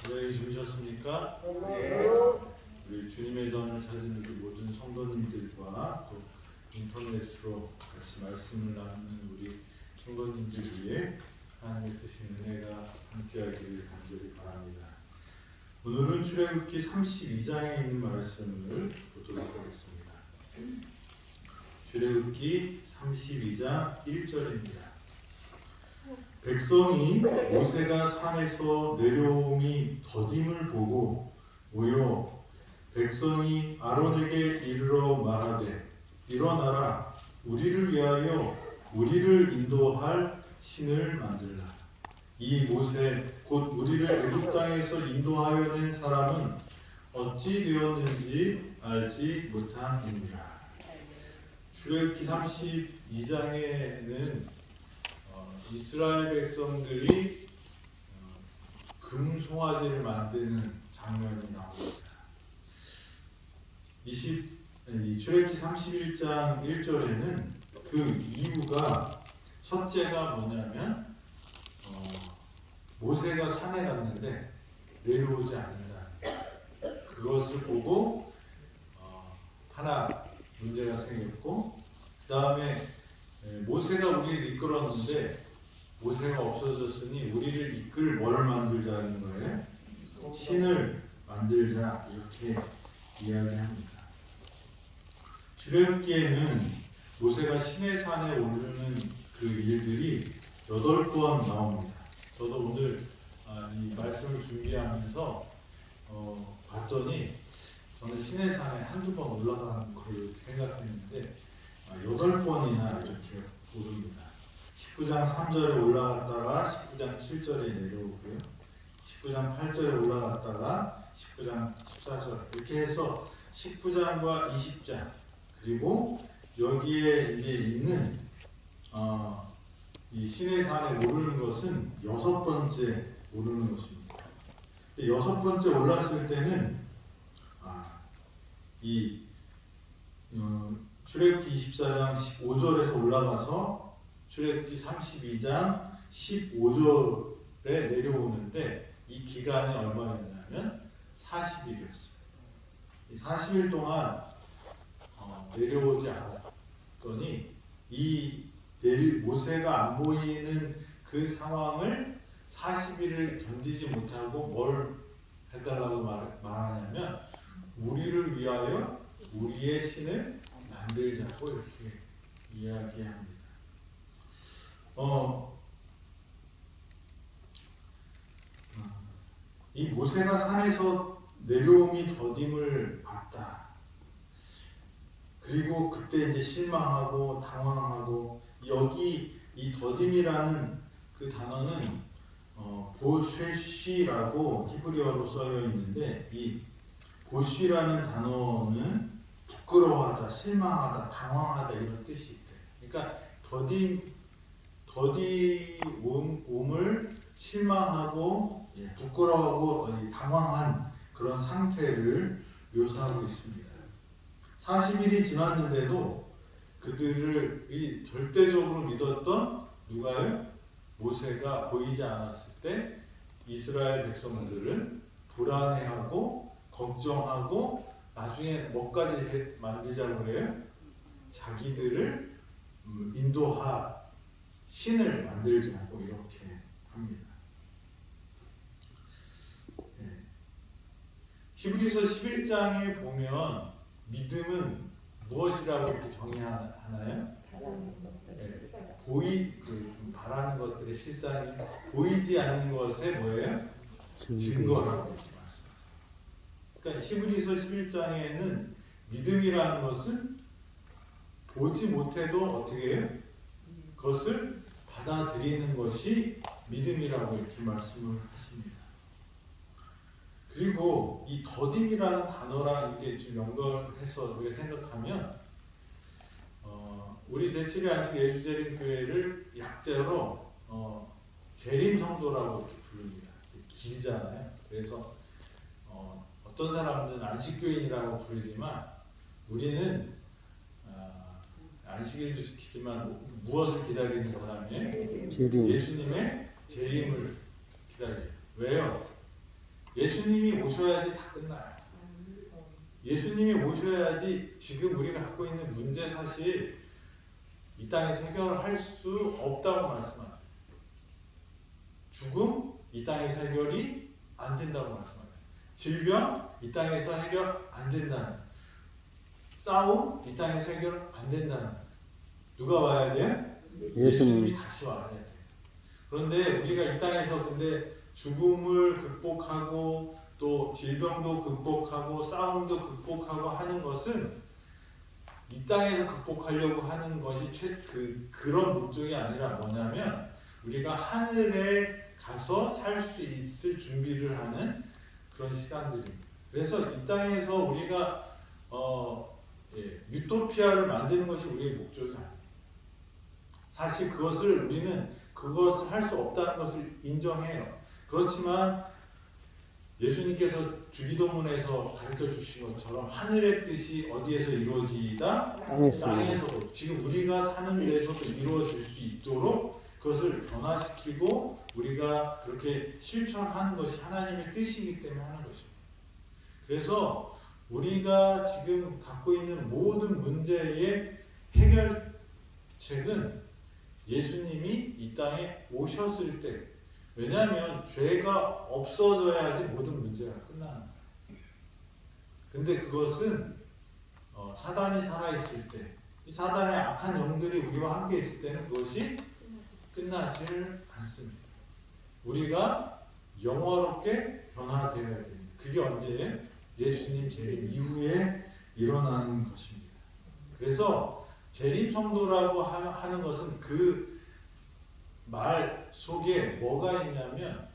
안녕히 주무셨습니까? 네. 우리 주님의 전을 찾은 우리 모든 성도님들과 또 인터넷으로 같이 말씀을 나누는 우리 성도님들 위해 하나님의 크신 은혜가 함께하기를 간절히 바랍니다. 오늘은 출애굽기 32장에 있는 말씀을 보도록 하겠습니다. 출애굽기 32장 1절입니다. 백성이 모세가 산에서 내려옴이 더딤을 보고 모여 백성이 아론에게 이르러 말하되 일어나라 우리를 위하여 우리를 인도할 신을 만들라. 이 모세 곧 우리를 애굽 땅에서 인도하여 낸 사람은 어찌 되었는지 알지 못함이니라. 출애굽기 32장에는 이스라엘 백성들이 금 송아지를 만드는 장면이 나옵니다. 이 출애굽기 31장 1절에는 그 이유가 첫째가 뭐냐면 모세가 산에 갔는데 내려오지 않는다. 그것을 보고 하나 문제가 생겼고, 그 다음에 모세가 우리를 이끌었는데 모세가 없어졌으니 우리를 이끌 뭘 만들자는 거예요? 신을 만들자, 이렇게 이야기합니다. 출애굽기에는 모세가 시내산에 오르는 그 일들이 8번 나옵니다. 저도 오늘 이 말씀을 준비하면서 봤더니 저는 시내산에 한두 번 올라가는 걸로 생각했는데 8번이나 이렇게 오릅니다. 19장 3절에 올라갔다가 19장 7절에 내려오고요. 19장 8절에 올라갔다가 19장 14절, 이렇게 해서 19장과 20장, 그리고 여기에 이제 있는 이 시내산에 오르는 것은 6번째 오르는 것입니다. 6번째 올랐을 때는 이 출애굽기 24장 15절에서 올라가서 출애굽기 32장 15절에 내려오는데 이 기간이 얼마였냐면 40일이었어요. 이 40일 동안 내려오지 않았더니 이 모세가 안 보이는 그 상황을 40일을 견디지 못하고 뭘 해달라고 말하냐면 우리를 위하여 우리의 신을 만들자고 이렇게 이야기합니다. 이 모세가 산에서 내려옴이 더딤을 봤다. 그리고 그때 이제 실망하고 당황하고, 여기 이 더딤이라는 그 단어는 보쉐시라고 히브리어로 쓰여 있는데, 이 보쉬라는 단어는 부끄러워하다, 실망하다, 당황하다 이런 뜻이 있대요. 그러니까 더디옴을 실망하고 부끄러워하고 당황한 그런 상태를 묘사하고 있습니다. 40일이 지났는데도 그들을 절대적으로 믿었던 누가요? 모세가 보이지 않았을 때 이스라엘 백성들은 불안해하고 걱정하고 나중에 뭐까지 만들자고 그래요? 자기들을 인도할 신을 만들자고 이렇게 합니다. 히브리서 11장에 보면 믿음은 무엇이라고 이렇게 정의하나요? 바라는 것들의 실상이 보이지 않는 것의 뭐예요? 증거라고 이렇게 말씀하세요. 그러니까 히브리서 11장에는 믿음이라는 것은 보지 못해도 어떻게 해요? 그것을 받아들이는 것이 믿음이라고 이렇게 말씀을 하십니다. 그리고 이 더딤이라는 단어랑 이렇게 좀 연결해서 우리가 생각하면 우리 제7회 안식 예수재림교회를 약자로 재림 성도라고 이렇게 부릅니다. 길잖아요. 그래서 어떤 사람들은 안식교인이라고 부르지만 우리는 안식일도 지키지만 무엇을 기다리는 사람이에요? 예수님의 재림을 기다려요. 왜요? 예수님이 오셔야지 다 끝나요. 예수님이 오셔야지 지금 우리가 갖고 있는 문제 사실 이 땅에서 해결할 수 없다고 말씀하세요. 죽음 이 땅에서 해결이 안 된다고 말씀하세요. 질병 이 땅에서 해결 안 된다는, 싸움 이 땅에서 해결 안 된다는. 누가 와야 돼요? 예수님이 다시 와야 돼요. 그런데 우리가 이 땅에서 근데 죽음을 극복하고 또 질병도 극복하고 싸움도 극복하고 하는 것은 이 땅에서 극복하려고 하는 것이 그런 목적이 아니라 뭐냐면 우리가 하늘에 가서 살 수 있을 준비를 하는 그런 시간들입니다. 그래서 이 땅에서 우리가 유토피아를 만드는 것이 우리의 목적이 아닙니다. 사실 우리는 그것을 할 수 없다는 것을 인정해요. 그렇지만 예수님께서 주기도문에서 가르쳐 주신 것처럼 하늘의 뜻이 어디에서 이루어지다? 땅에서도. 지금 우리가 사는 데에서도 이루어질 수 있도록 그것을 변화시키고 우리가 그렇게 실천하는 것이 하나님의 뜻이기 때문에 하는 것입니다. 그래서 우리가 지금 갖고 있는 모든 문제의 해결책은 예수님이 이 땅에 오셨을 때, 왜냐하면 죄가 없어져야지 모든 문제가 끝나는 거예요. 근데 그것은 사단이 살아있을 때, 이 사단의 악한 영들이 우리와 함께 있을 때는 그것이 끝나질 않습니다. 우리가 영화롭게 변화되어야 됩니다. 그게 언제예요? 예수님 재림 이후에 일어나는 것입니다. 그래서 재림 성도라고 하는 것은 그 말 속에 뭐가 있냐면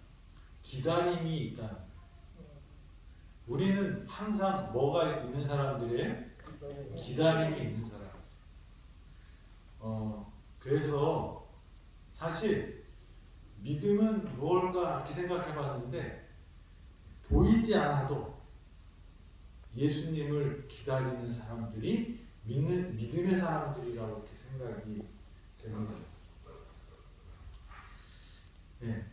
기다림이 있다는 거예요. 우리는 항상 뭐가 있는 사람들이에요? 기다림이 있는 사람. 그래서 사실 믿음은 무엇일까 이렇게 생각해 봤는데 보이지 않아도 예수님을 기다리는 사람들이 믿음의 사람들이라고 이렇게 생각이 되는 거예요. 네.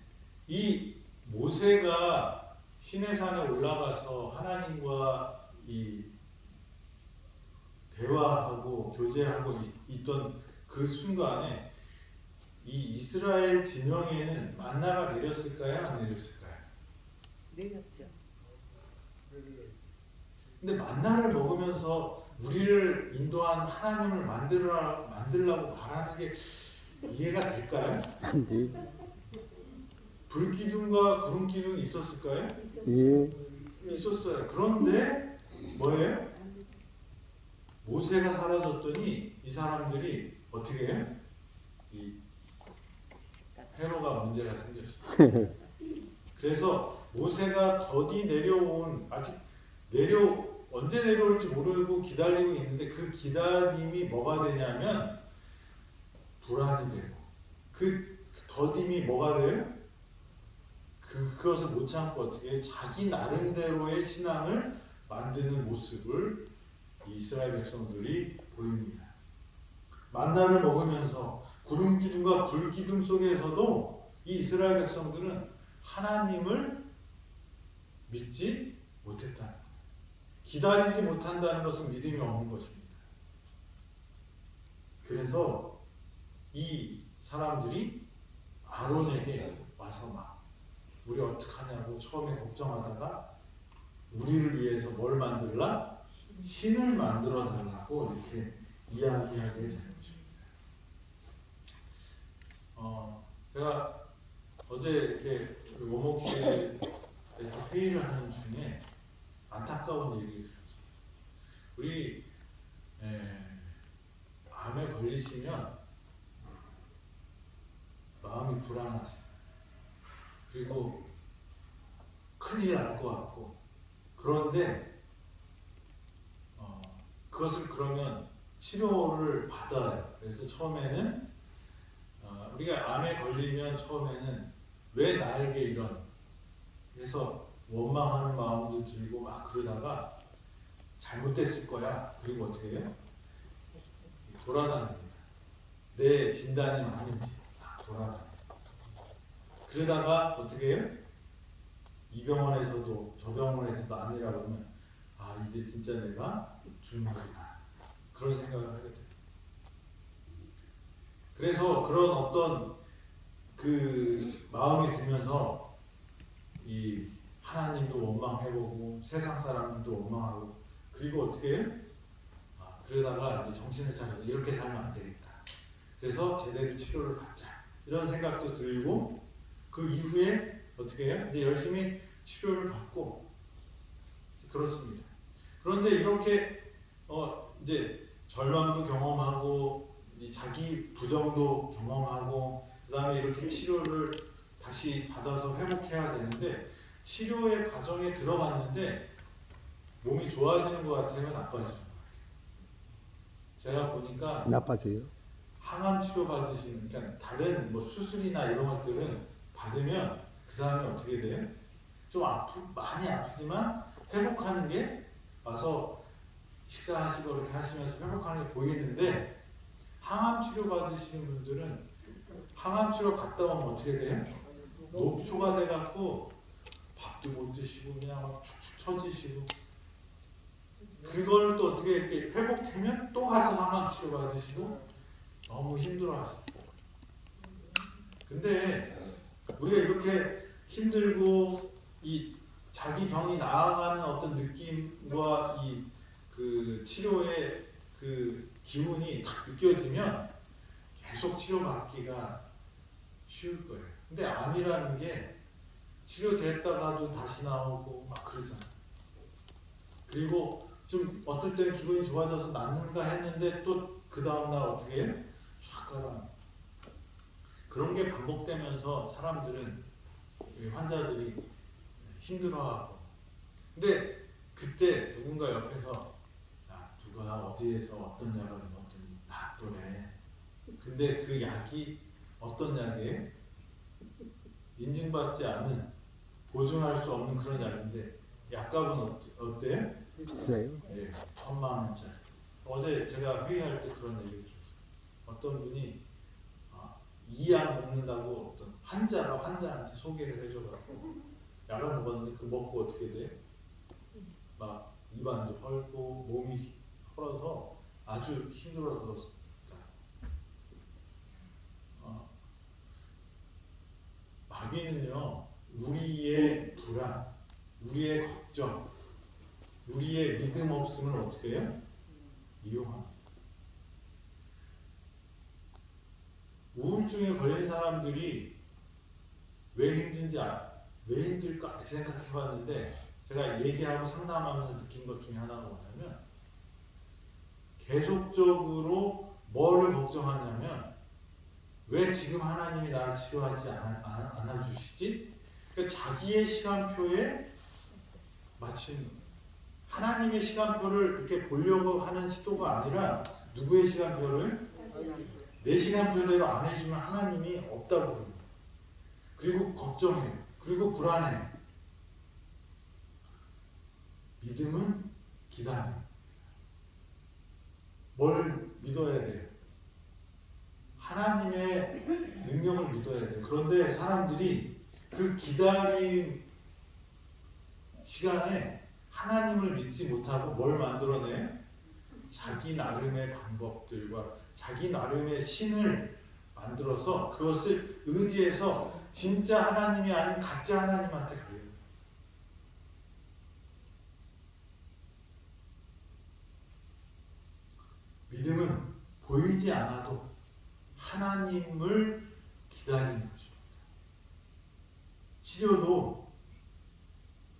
이 모세가 시내산에 올라가서 하나님과 이 대화하고 교제하고 있던 그 순간에 이 이스라엘 진영에는 만나가 내렸을까요? 안 내렸을까요? 내렸죠. 근데 만나를 먹으면서 우리를 인도한 하나님을 만들라고 말하는 게 이해가 될까요? 불기둥과 구름기둥이 있었을까요? 예. 있었어요. 그런데 뭐예요? 모세가 사라졌더니 이 사람들이 어떻게 해요? 이 회로가 문제가 생겼어요. 그래서 모세가 더디 내려온, 아직 언제 내려올지 모르고 기다리고 있는데 그 기다림이 뭐가 되냐면 불안이 되고, 그 더딤이 뭐가 돼요? 그것을 못 참고 어떻게 자기 나름대로의 신앙을 만드는 모습을 이스라엘 백성들이 보입니다. 만나를 먹으면서 구름 기둥과 불 기둥 속에서도 이 이스라엘 백성들은 하나님을 믿지 못했다는 거예요. 기다리지 못한다는 것은 믿음이 없는 것입니다. 그래서 이 사람들이 아론에게 와서 막 우리 어떡하냐고 처음에 걱정하다가 우리를 위해서 뭘 만들라? 신을 만들어 달라고 이렇게 이야기하게 되는 것입니다. 제가 어제 이렇게 원목실에서 회의를 하는 중에 안타까운 얘기가 있었어요. 우리 암에 걸리시면 마음이 불안하시죠. 그리고 큰일 날 것 같고, 그런데 그것을 그러면 치료를 받아요. 그래서 처음에는 우리가 암에 걸리면 처음에는 왜 나에게 이런, 그래서 원망하는 마음도 들고 막 그러다가 잘못됐을 거야. 그리고 어떻게 해요? 돌아다닙니다. 내 진단이 맞는지 막 돌아다닙니다. 그러다가 어떻게 해요? 이 병원에서도 저 병원에서도 아니라 그러면 아 이제 진짜 내가 죽는 거구나 그런 생각을 하게 돼요. 그래서 그런 어떤 그 마음이 들면서 이 하나님도 원망해보고 세상 사람도 원망하고 그리고 어떻게 해요? 아, 그러다가 이제 정신을 차려서 이렇게 살면 안 되겠다. 그래서 제대로 치료를 받자 이런 생각도 들고 그 이후에 어떻게 해요? 이제 열심히 치료를 받고 그렇습니다. 그런데 이렇게 이제 절망도 경험하고 이 자기 부정도 경험하고 그다음에 이렇게 치료를 다시 받아서 회복해야 되는데 치료의 과정에 들어갔는데 몸이 좋아지는 것 같아요, 나빠지는 것 같아요. 제가 보니까 나빠져요. 항암 치료 받으시는 그러니까 다른 뭐 수술이나 이런 것들은 받으면 그 다음에 어떻게 돼요? 좀 많이 아프지만 회복하는 게 와서 식사하시고 이렇게 하시면서 회복하는 게 보이는데 항암 치료 받으시는 분들은 항암 치료 갔다 오면 어떻게 돼요? 녹초가 돼갖고 밥도 못 드시고 그냥 막 축축 처지시고 그걸 또 어떻게 이렇게 회복되면 또 가서 항암 치료 받으시고 너무 힘들어하시죠. 근데 우리가 이렇게 힘들고 이 자기 병이 나아가는 어떤 느낌과 이 그 치료의 그 기운이 딱 느껴지면 계속 치료받기가 쉬울 거예요. 근데 암이라는 게 치료됐다가도 다시 나오고 막 그러잖아요. 그리고 좀 어떨 때는 기분이 좋아져서 낫는가 했는데 또 그 다음날 어떻게 해요? 쫙 가라. 그런 게 반복되면서 사람들은 환자들이 힘들어하고 근데 그때 누군가 옆에서 야, 누가 어디에서 어떤 약을 먹었더니 낫더래. 근데 그 약이 어떤 약이에요? 인증받지 않은 보증할 수 없는 그런 약인데 약값은 어때요? 비싸요. 예, 1,000만 원짜리. 어제 제가 회의할 때 그런 얘기를 들었어요. 어떤 분이 이 약 먹는다고 어떤 환자한테 소개를 해줘가지고 약을 먹었는데 그 먹고 어떻게 돼? 막 입안도 헐고 몸이 헐어서 아주 힘들어서 마귀는요 우리의 불안, 우리의 걱정, 우리의 믿음 없음을 어떻게 해요? 이용합니다. 우울증에 걸린 사람들이 왜 힘든지 왜 힘들까 이렇게 생각해봤는데 제가 얘기하고 상담하면서 느낀 것 중에 하나가 뭐냐면 계속적으로 뭐를 걱정하냐면 왜 지금 하나님이 나를 치료하지 않아주시지? 그러니까 자기의 시간표에 마침 하나님의 시간표를 이렇게 보려고 하는 시도가 아니라 누구의 시간표를? 내 시간표대로 안 해주면 하나님이 없다고 그러고 그리고 걱정해 그리고 불안해. 믿음은 기다려. 뭘 믿어야 돼요? 하나님의 능력을 믿어야 돼요. 그런데 사람들이 그 기다림 시간에 하나님을 믿지 못하고 뭘 만들어내요? 자기 나름의 방법들과 자기 나름의 신을 만들어서 그것을 의지해서 진짜 하나님이 아닌 가짜 하나님한테 가요. 믿음은 보이지 않아도 하나님을 기다리는 거죠.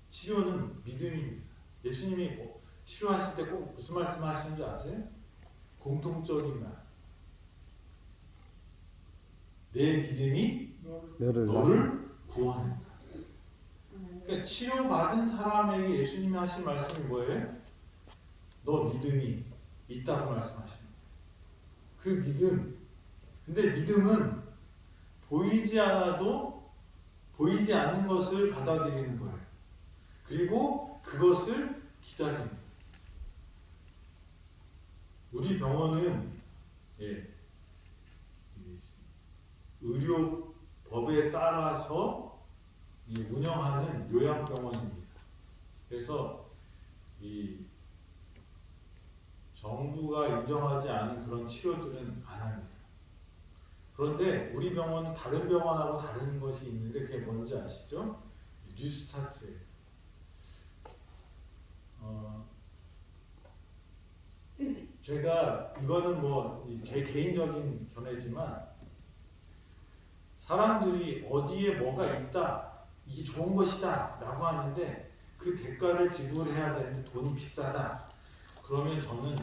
치료는 믿음입니다. 예수님이 치료하실 때 꼭 무슨 말씀 하시는지 아세요? 공통적인 말. 내 믿음이 너를 구원한다. 그러니까 치료받은 사람에게 예수님이 하신 말씀이 뭐예요? 너 믿음이 있다고 말씀하시는 거예요. 그 믿음. 근데 믿음은 보이지 않아도 보이지 않는 것을 받아들이는 거예요. 그리고 그것을 기다립니다. 우리 병원은 의료법에 따라서 이 운영하는 요양병원입니다. 그래서 이 정부가 인정하지 않은 그런 치료들은 안 합니다. 그런데 우리 병원은 다른 병원하고 다른 것이 있는데 그게 뭔지 아시죠? 뉴스타트예요. 제가 이거는 뭐 제 개인적인 견해지만 사람들이 어디에 뭐가 있다, 이게 좋은 것이다 라고 하는데 그 대가를 지불해야 되는데 돈이 비싸다. 그러면 저는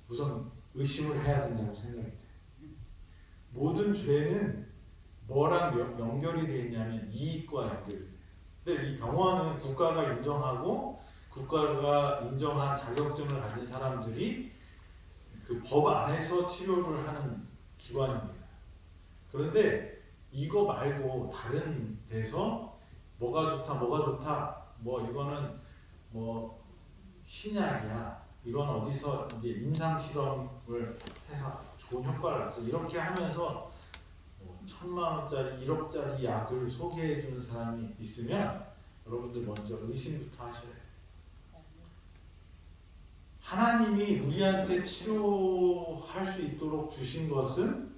우선 의심을 해야 된다고 생각이 돼요. 모든 죄는 뭐랑 연결이 되어 있냐면 이익과 연결이 돼요. 근데 이 병원은 국가가 인정하고 국가가 인정한 자격증을 가진 사람들이 그 법 안에서 치료를 하는 기관입니다. 그런데 이거 말고 다른 데서 뭐가 좋다, 뭐 이거는 뭐 신약이야, 이건 어디서 이제 임상 실험을 해서 좋은 효과를 났어, 이렇게 하면서 1,000만 원짜리, 1억짜리 약을 소개해 주는 사람이 있으면 여러분들 먼저 의심부터 하셔야 돼요. 하나님이 우리한테 치료할 수 있도록 주신 것은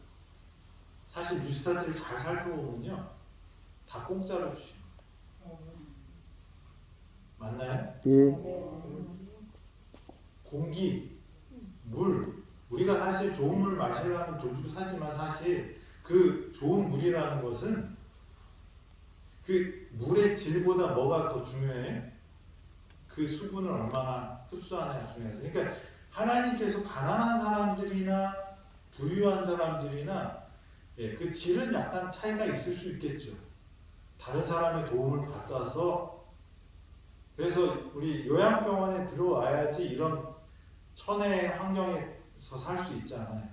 사실 뉴스타트를 잘 살펴보면요, 다 공짜로 주신 거예요. 맞나요? 예. 공기, 물, 우리가 사실 좋은 물 마시려면 돈 주고 사지만 사실 그 좋은 물이라는 것은 그 물의 질보다 뭐가 더 중요해? 그 수분을 얼마나 흡수하느냐 중요해요. 그러니까 하나님께서 가난한 사람들이나 부유한 사람들이나 그 질은 약간 차이가 있을 수 있겠죠. 다른 사람의 도움을 받아서. 그래서 우리 요양병원에 들어와야지 이런 천혜의 환경에서 살 수 있잖아요.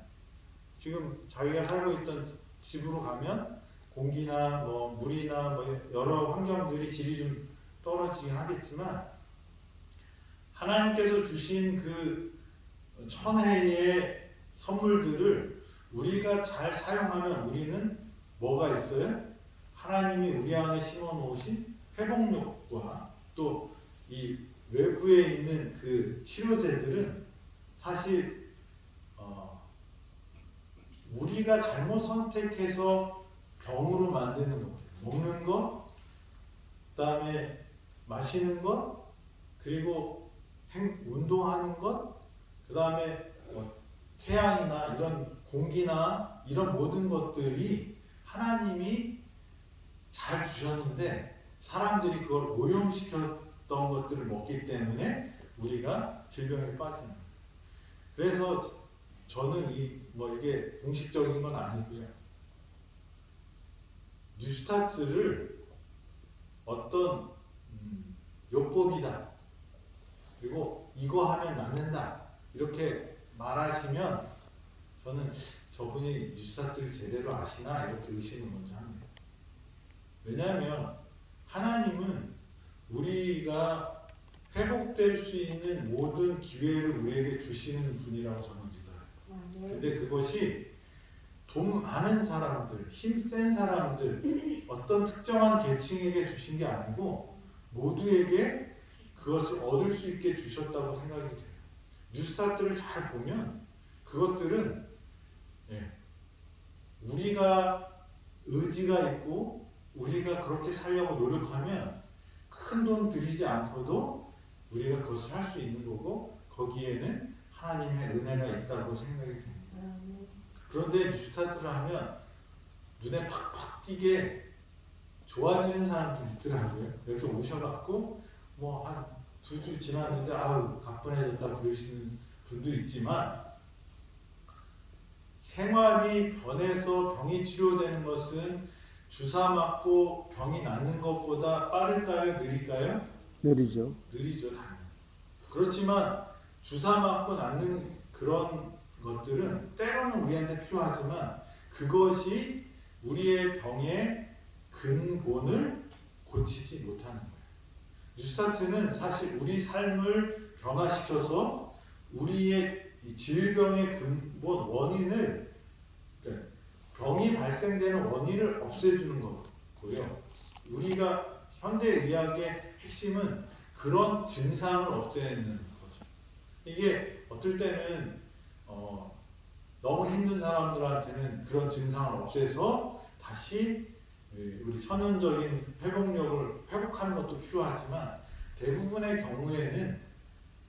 지금 자기가 살고 있던 집으로 가면 공기나 뭐 물이나 뭐 여러 환경들이 질이 좀 떨어지긴 하겠지만 하나님께서 주신 그 천혜의 선물들을 우리가 잘 사용하면 우리는 뭐가 있어요? 하나님이 우리 안에 심어 놓으신 회복력과 또 이 외부에 있는 그 치료제들은 사실 우리가 잘못 선택해서 병으로 만드는 것, 먹는 것, 그다음에 마시는 것, 그리고 운동하는 것, 그다음에 태양이나 이런 공기나 이런 모든 것들이 하나님이 잘 주셨는데 사람들이 그걸 오염시켰던 것들을 먹기 때문에 우리가 질병에 빠집니다. 그래서 저는 이게 공식적인 건 아니고요, 뉴스타트를 어떤 요법이다, 그리고 이거 하면 낫는다 이렇게 말하시면 저는 저분이 뉴스타트를 제대로 아시나 이렇게 의심을 먼저 합니다. 왜냐하면 하나님은 우리가 회복될 수 있는 모든 기회를 우리에게 주시는 분이라고 저는 믿어요. 근데 그것이 돈 많은 사람들, 힘센 사람들, 어떤 특정한 계층에게 주신 게 아니고 모두에게 그것을 얻을 수 있게 주셨다고 생각이 돼요. 뉴스타트를 잘 보면 그것들은 우리가 의지가 있고 우리가 그렇게 살려고 노력하면 큰 돈 들이지 않고도 우리가 그것을 할 수 있는 거고 거기에는 하나님의 은혜가 있다고 생각이 됩니다. 그런데 뉴스타트를 하면 눈에 팍팍 띄게 좋아지는 사람들이 있더라고요. 이렇게 오셔갖고 뭐 한 2주 지났는데 아유 가뿐해졌다고 그러시는 분도 있지만 생활이 변해서 병이 치료되는 것은 주사 맞고 병이 낫는 것보다 빠를까요? 느릴까요? 느리죠. 느리죠, 당연히. 그렇지만 주사 맞고 낫는 그런 것들은 때로는 우리한테 필요하지만 그것이 우리의 병의 근본을 고치지 못하는 거예요. 뉴스타트는 사실 우리 삶을 변화시켜서 우리의 질병의 근본 원인을, 병이 발생되는 원인을 없애주는 거거든요. 있고요. 우리가 현대의학의 핵심은 그런 증상을 없애는 거죠. 이게 어떨 때는 너무 힘든 사람들한테는 그런 증상을 없애서 다시 우리 천연적인 회복력을 회복하는 것도 필요하지만 대부분의 경우에는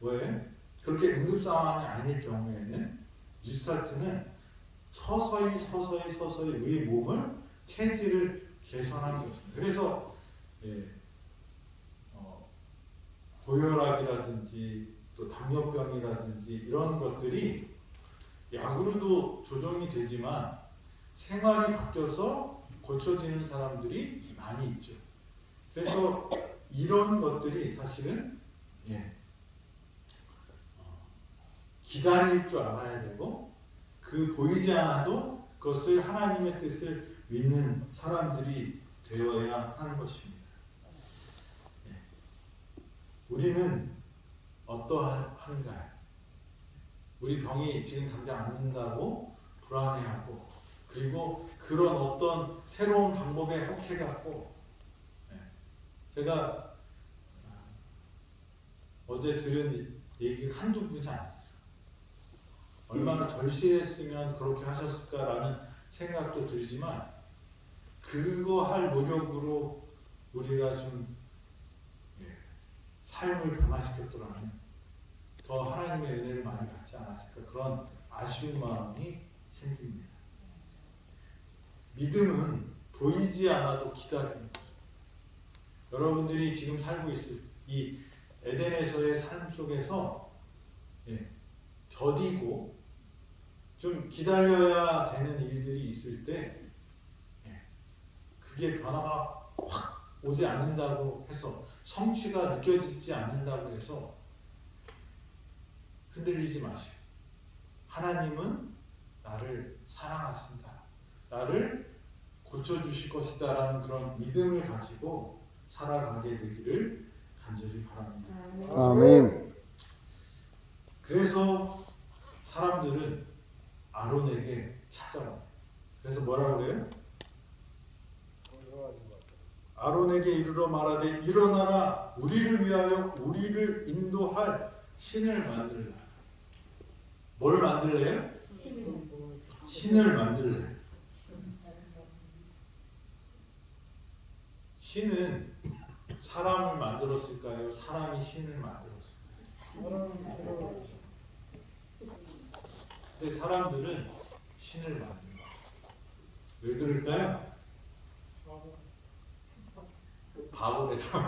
왜 그렇게 응급 상황이 아닐 경우에는 뉴스타트는 서서히 우리 몸을 체질을 개선하는 것입니다. 그래서 고혈압이라든지 또 당뇨병이라든지 이런 것들이 약으로도 조정이 되지만 생활이 바뀌어서 고쳐지는 사람들이 많이 있죠. 그래서 이런 것들이 사실은 기다릴 줄 알아야 되고 그 보이지 않아도 그것을 하나님의 뜻을 믿는 사람들이 되어야 하는 것입니다. 우리는 어떠한가요? 우리 병이 지금 당장 안 는다고 불안해하고 그리고 그런 어떤 새로운 방법에 혹해갖고 제가 어제 들은 얘기 한두 분이 아니었어요. 얼마나 절실했으면 그렇게 하셨을까라는 생각도 들지만 그거 할 노력으로 우리가 좀 삶을 변화시켰더라면 더 하나님의 은혜를 많이 받지 않았을까 그런 아쉬운 마음이 생깁니다. 믿음은 보이지 않아도 기다리는 거죠. 여러분들이 지금 살고 있을 이 에덴에서의 삶 속에서 더디고 좀 기다려야 되는 일들이 있을 때 그게 변화가 확 오지 않는다고 해서 성취가 느껴지지 않는다고 해서 흔들리지 마시고 하나님은 나를 사랑하신다. 나를 고쳐주실 것이다 라는 그런 믿음을 가지고 살아가게 되기를 간절히 바랍니다. 아멘. 그래서 사람들은 아론에게 찾아옵니다. 그래서 뭐라고 그래요? 아론에게 이르러 말하되 일어나라 우리를 위하여 우리를 인도할 신을 만들라. 뭘 만들래요? 신을 만들래. 신은 사람을 만들었을까요? 사람이 신을 만들었을까요? 근데 사람들은 신을 만든다. 왜 그럴까요? 바보라서.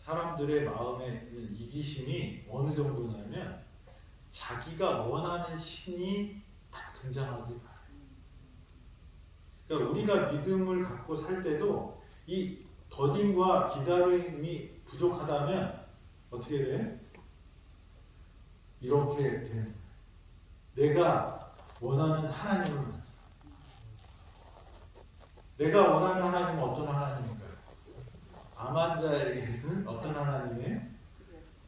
사람들의 마음에 이기심이 어느 정도냐면 자기가 원하는 신이 딱 등장하길 바라요. 그러니까 우리가 믿음을 갖고 살 때도 이 더딘과 기다림이 부족하다면 어떻게 돼? 이렇게 되는 거예요. 내가 원하는 하나님을 내가 원하는 하나님은 어떤 하나님인가요? 암 환자에게는 어떤 하나님이에요?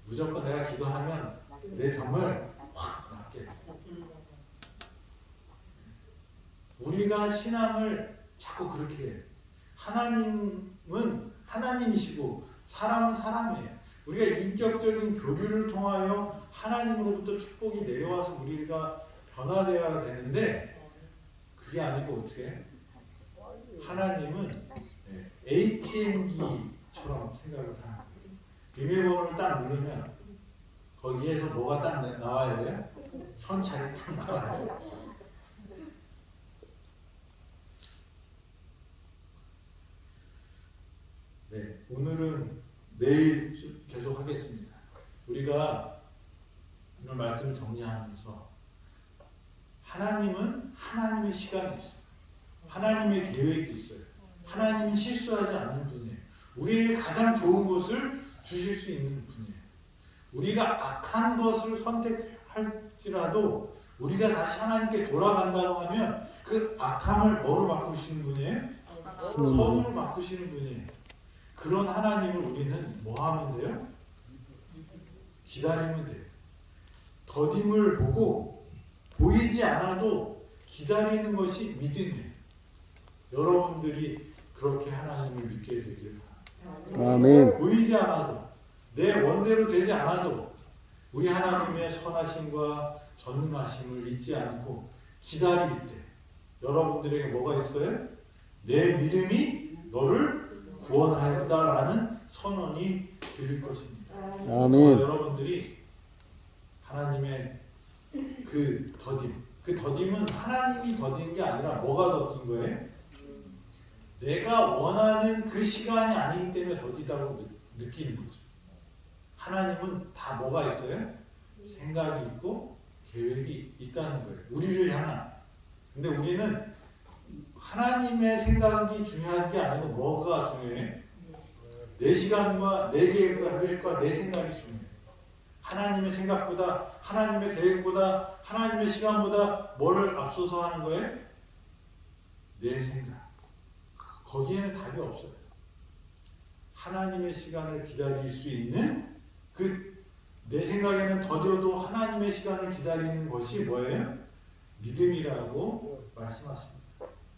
무조건 내가 기도하면 내 병을 확 낫게. 우리가 신앙을 자꾸 그렇게 해요. 하나님은 하나님이시고 사람은 사람이에요. 우리가 인격적인 교류를 통하여 하나님으로부터 축복이 내려와서 우리가 변화되어야 되는데 그게 아니고 어떻게 해요? 하나님은 ATM기처럼 생각을 하는 거예요. 비밀번호를 딱 누르면 거기에서 뭐가 딱 나와야 돼요? 현찰이 딱 나와야 돼요. 네, 오늘은 내일 계속 하겠습니다. 우리가 오늘 말씀을 정리하면서 하나님은 하나님의 시간이 있어요. 하나님의 계획이 있어요. 하나님은 실수하지 않는 분이에요. 우리에게 가장 좋은 것을 주실 수 있는 분이에요. 우리가 악한 것을 선택할지라도 우리가 다시 하나님께 돌아간다고 하면 그 악함을 뭐로 바꾸시는 분이에요? 선으로 바꾸시는 분이에요. 그런 하나님을 우리는 뭐 하면 돼요? 기다리면 돼요. 더딤을 보고 보이지 않아도 기다리는 것이 믿음이에요. 여러분들이 그렇게 하나님을 믿게 되길 바랍니다. 아멘. 보이지 않아도 내 원대로 되지 않아도 우리 하나님의 선하심과 전능하심을 잊지 않고 기다릴 때 여러분들에게 뭐가 있어요? 내 믿음이 너를 구원하였다라는 선언이 들릴 것입니다. 아멘. 여러분들이 하나님의 그 더딤은 하나님이 더딘 게 아니라 뭐가 더딘 거예요? 내가 원하는 그 시간이 아니기 때문에 더디다고 느끼는 거죠. 하나님은 다 뭐가 있어요? 생각이 있고 계획이 있다는 거예요. 우리를 향한. 근데 우리는 하나님의 생각이 중요한 게 아니고 뭐가 중요해? 내 시간과 내 계획과 내 생각이 중요해. 하나님의 생각보다, 하나님의 계획보다, 하나님의 시간보다 뭐를 앞서서 하는 거예요? 내 생각. 거기에는 답이 없어요. 하나님의 시간을 기다릴 수 있는 내 생각에는 더뎌도 하나님의 시간을 기다리는 것이 뭐예요? 믿음이라고 말씀하십니다.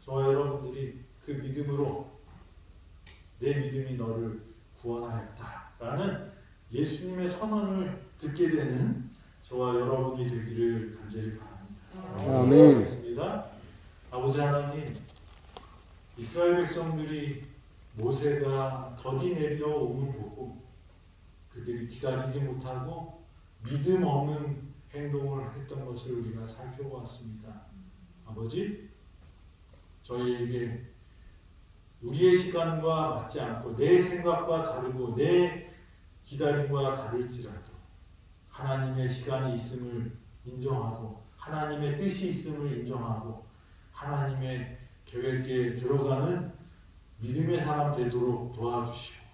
저와 여러분들이 그 믿음으로 내 믿음이 너를 구원하였다라는 예수님의 선언을 듣게 되는 저와 여러분이 되기를 간절히 바랍니다. 아멘. 기도하겠습니다. 아버지 하나님, 이스라엘 백성들이 모세가 더디 내려옴을 보고 그들이 기다리지 못하고 믿음 없는 행동을 했던 것을 우리가 살펴보았습니다. 아버지, 저희에게 우리의 시간과 맞지 않고 내 생각과 다르고 내 기다림과 다를지라도 하나님의 시간이 있음을 인정하고 하나님의 뜻이 있음을 인정하고 하나님의 계획에 들어가는 믿음의 사람 되도록 도와주시고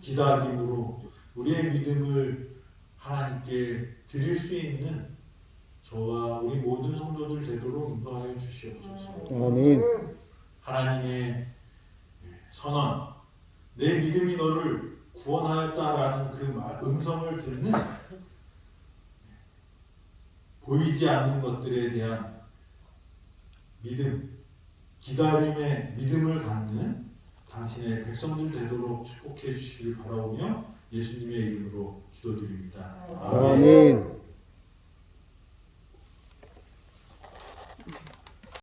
기다림으로 우리의 믿음을 하나님께 드릴 수 있는 저와 우리 모든 성도들 되도록 인도하여 주시옵소서. 아멘. 하나님의 선언, 내 믿음이 너를 구원하였다라는 그 음성을 듣는 보이지 않는 것들에 대한 믿음, 기다림의 믿음을 갖는 당신의 백성들 되도록 축복해 주시길 바라오며 예수님의 이름으로 기도드립니다. 아멘.